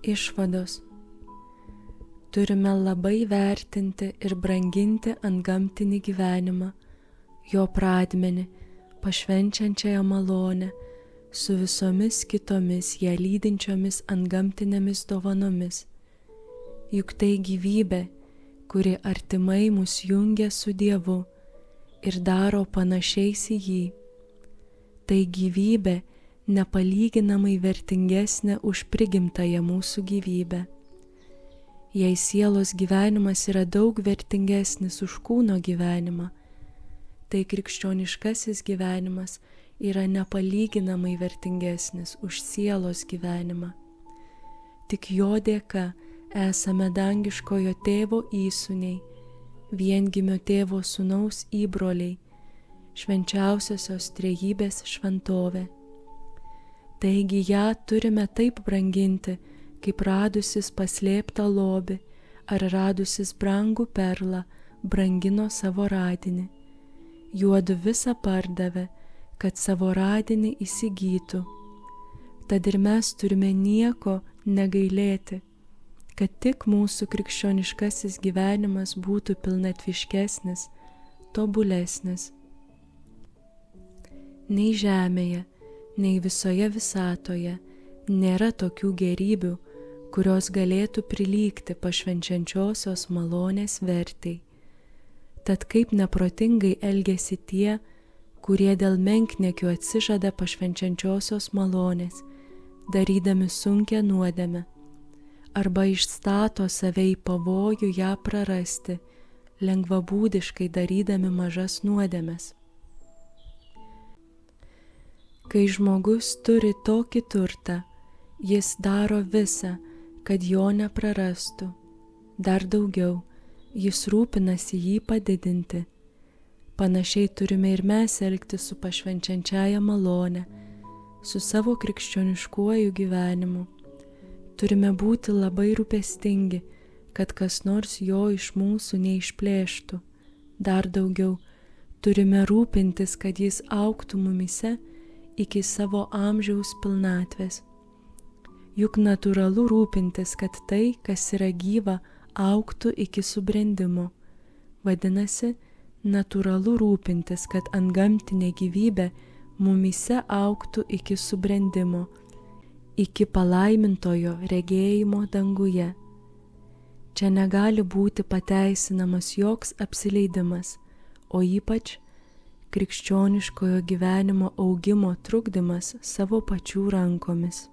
Išvados. Turime labai vertinti ir branginti antgamtinį gyvenimą, jo pradmenį, pašvenčiančiąją malonę, su visomis kitomis ją lydinčiomis antgamtinėmis dovanomis. Juk tai gyvybė, kuri artimai mus jungia su Dievu ir daro panašiais į jį. Tai gyvybė nepalyginamai vertingesnė už prigimtąją mūsų gyvybę. Jei sielos gyvenimas yra daug vertingesnis už kūno gyvenimą, tai krikščioniškasis gyvenimas yra nepalyginamai vertingesnis už sielos gyvenimą. Tik jo dėka esame dangiškojo tėvo įsūniai, viengimio tėvo sūnaus įbroliai, švenčiausiosios trejybės šventovė. Taigi ją turime taip branginti, kaip radusis paslėptą lobį ar radusis brangų perlą brangino savo radinį. Juodu visą pardavė, kad savo radinį įsigytų. Tad ir mes turime nieko negailėti, kad tik mūsų krikščioniškasis gyvenimas būtų pilnatviškesnis, tobulesnis. Nei žemėje, nei visoje visatoje nėra tokių gerybių, kurios galėtų prilygti pašvenčiančiosios malonės vertei. Tad kaip neprotingai elgiasi tie, kurie dėl menkniekių atsižada pašvenčiančiosios malonės, darydami sunkią nuodėmę, arba išstato save į pavojų ją prarasti, lengvabūdiškai darydami mažas nuodėmes. Kai žmogus turi tokį turtą, jis daro visą, kad jo neprarastų. Dar daugiau, jis rūpinasi jį padidinti. Panašiai turime ir mes elgtis su pašvenčiančiąja malone, su savo krikščioniškuoju gyvenimu. Turime būti labai rūpestingi, kad kas nors jo iš mūsų neišplėštų. Dar daugiau, turime rūpintis, kad jis augtų mumyse iki savo amžiaus pilnatvės. Juk natūralu rūpintis, kad tai, kas yra gyva, augtų iki subrendimo. Vadinasi, natūralu rūpintis, kad antgamtinė gyvybė mumyse augtų iki subrendimo, iki palaimintojo regėjimo danguje. Čia negali būti pateisinamas joks apsileidimas, o ypač krikščioniškojo gyvenimo augimo trukdymas savo pačių rankomis.